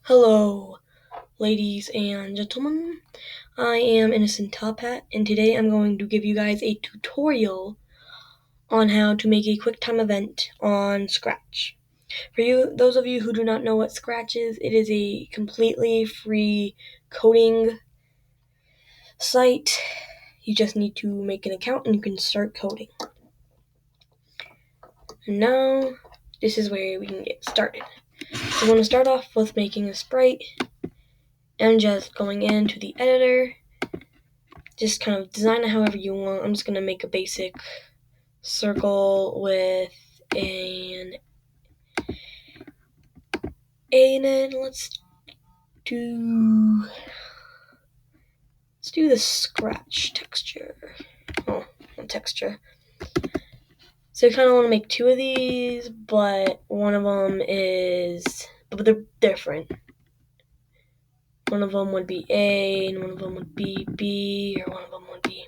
Hello, ladies and gentlemen. I am Innocent Top Hat, and today I'm going to give you guys a tutorial on how to make a QuickTime event on Scratch. For those of you who do not know what Scratch is, it is a completely free coding site. You just need to make an account and you can start coding. And now, this is where we can get started. So I'm going to start off with making a sprite and just going into the editor. Just kind of design it however you want. I'm just going to make a basic circle with an A in it. Let's do the scratch texture. Oh, not texture. So I kind of want to make two of these, but one of them but they're different. One of them would be A, and one of them would be B, or one of them would be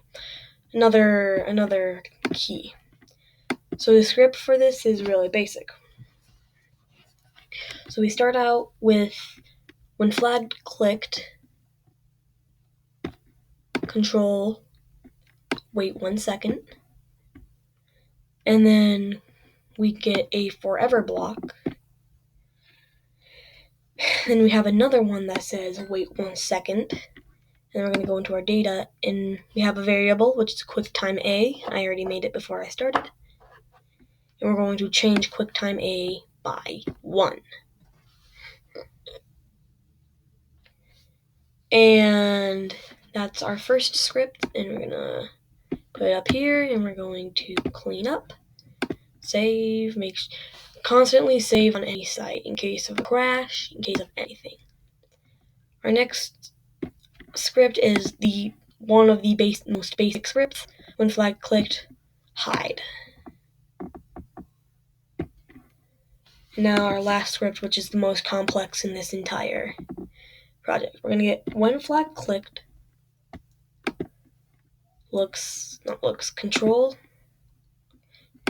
another key. So the script for this is really basic. So we start out with when flag clicked, control, wait 1 second, and then we get a forever block. Then we have another one that says wait 1 second, and we're going to go into our data, and we have a variable, which is QuickTime A. I already made it before I started. And we're going to change QuickTime A by 1. And that's our first script, and we're going to put it up here, and we're going to clean up, save, constantly save on any site in case of a crash, in case of anything. Our next script is one of the most basic scripts. When flag clicked, hide. And now our last script, which is the most complex in this entire project. We're going to get when flag clicked, control,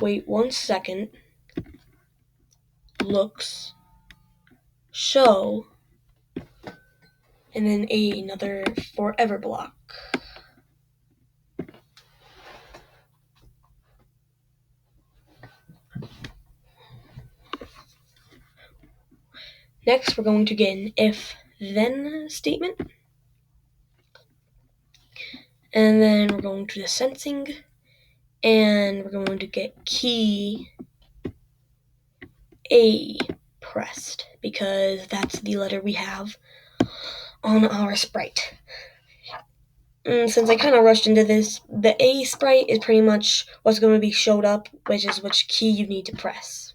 wait 1 second, looks, show, and then another forever block. Next, we're going to get an if-then statement. And then we're going to the sensing, and we're going to get key A pressed, because that's the letter we have on our sprite. Since I kind of rushed into this, the A sprite is pretty much what's going to be showed up, which is which key you need to press.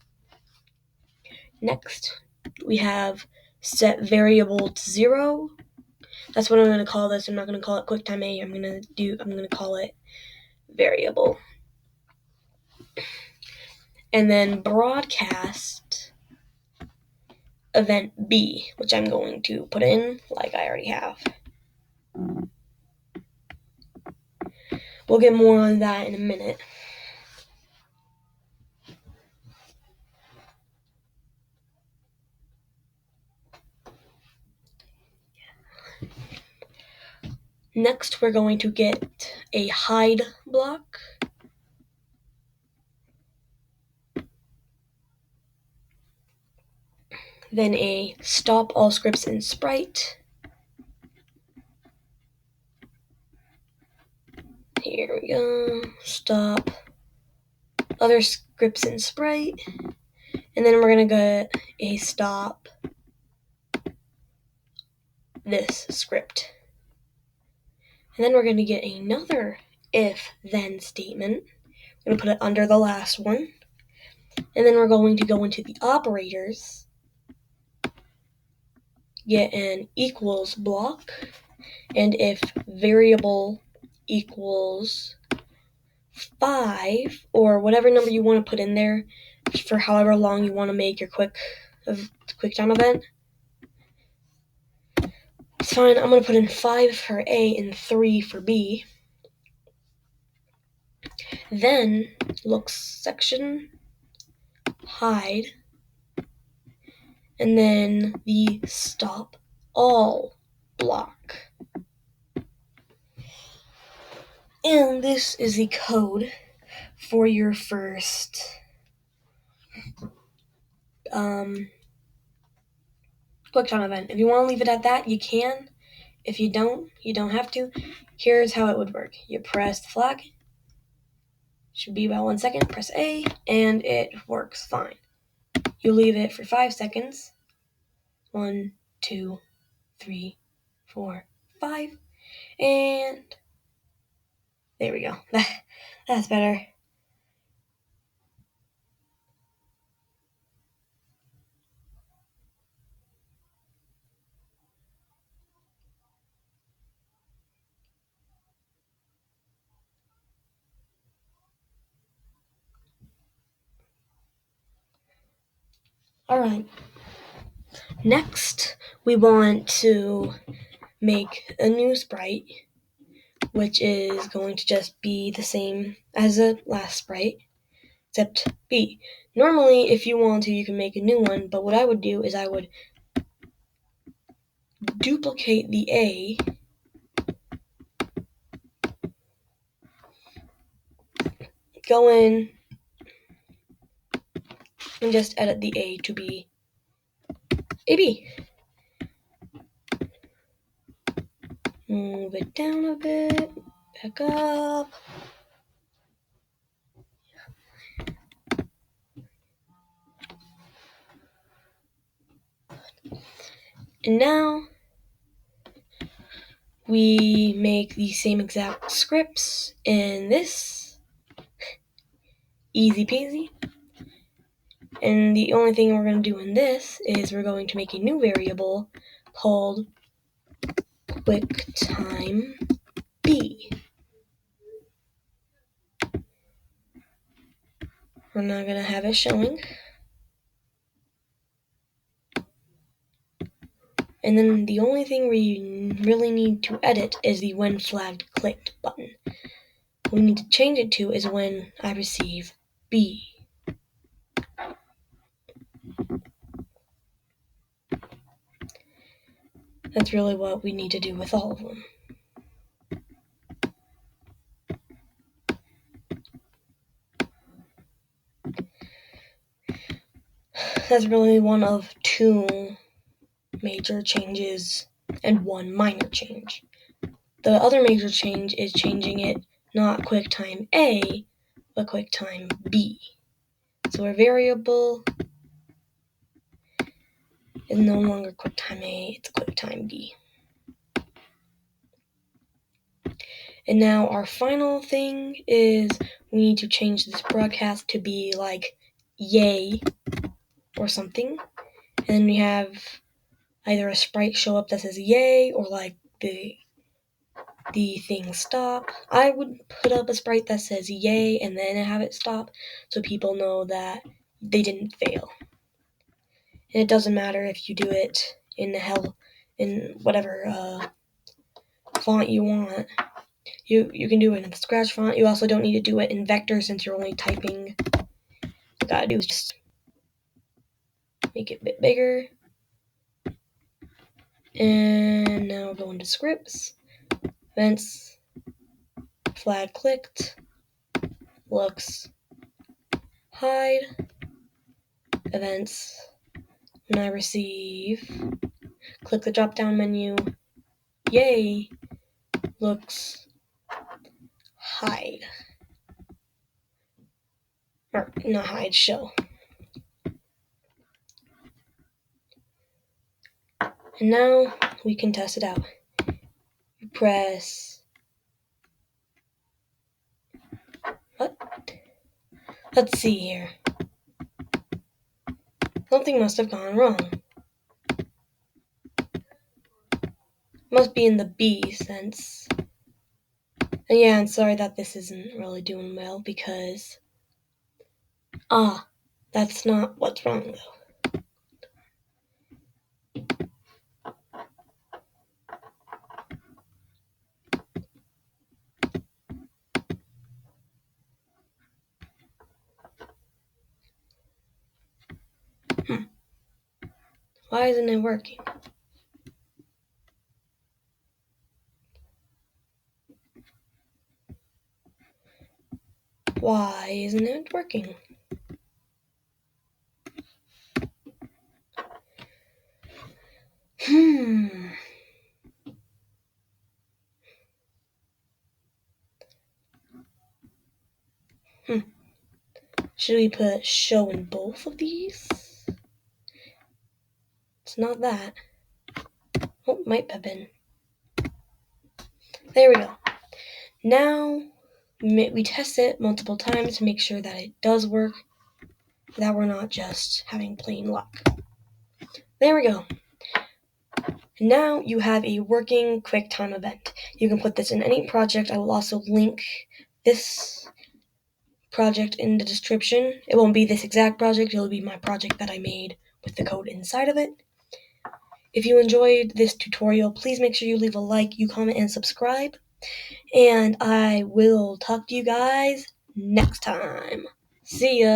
Next, we have set variable to 0. That's what I'm going to call this. I'm not going to call it QuickTime A. I'm going to call it variable. And then broadcast event B, which I'm going to put in like I already have. We'll get more on that in a minute. Next, we're going to get a hide block. Then a stop all scripts in sprite. Here we go. Stop other scripts in sprite. And then we're going to get a stop this script. And then we're going to get another if-then statement. I'm going to put it under the last one. And then we're going to go into the operators, get an equals block, and if variable equals 5, or whatever number you want to put in there for however long you want to make your QuickTime event, it's fine. I'm going to put in 5 for A and 3 for B. Then looks section, hide, and then the stop all block. And this is the code for your first QuickTime event. If you want to leave it at that, you can. If you don't have to. Here's how it would work. You press the flag. Should be about 1 second. Press A, and it works fine. You leave it for 5 seconds. 1, 2, 3, 4, 5. And there we go. That's better. Alright. Next, we want to make a new sprite, which is going to just be the same as the last sprite, except B. Normally, if you want to, you can make a new one, but what I would do is I would duplicate the A, go in, and just edit the A to be a B. Move it down a bit, back up. And now we make the same exact scripts in this. Easy peasy. And the only thing we're going to do in this is we're going to make a new variable called Quicktime B. We're not going to have it showing. And then the only thing we really need to edit is the when flagged clicked button. What we need to change it to is when I receive B. That's really what we need to do with all of them. That's really one of 2 major changes and 1 minor change. The other major change is changing it not QuickTime A, but QuickTime B. So our variable is no longer QuickTime A, it's QuickTime B. And now our final thing is we need to change this broadcast to be like yay or something. And then we have either a sprite show up that says yay or like the thing stop. I would put up a sprite that says yay and then have it stop so people know that they didn't fail. And it doesn't matter if you do it in whatever font you want. You can do it in the Scratch font. You also don't need to do it in vector since you're only typing. What you gotta do is just make it a bit bigger. And now we'll go into scripts, events, flag clicked, looks, hide, events. When I receive, click the drop down menu, yay, looks, hide. Or not hide, show. And now we can test it out. You press. What? Let's see here. Something must have gone wrong. Must be in the B sense. And yeah, I'm sorry that this isn't really doing well because. That's not what's wrong though. Why isn't it working? Why isn't it working? Should we put show in both of these? It's not that. Oh, might have been. There we go. Now we test it multiple times to make sure that it does work, that we're not just having plain luck. There we go. Now you have a working QuickTime event. You can put this in any project. I will also link this project in the description. It won't be this exact project, it'll be my project that I made with the code inside of it. If you enjoyed this tutorial, please make sure you leave a like, you comment, and subscribe. And I will talk to you guys next time. See ya!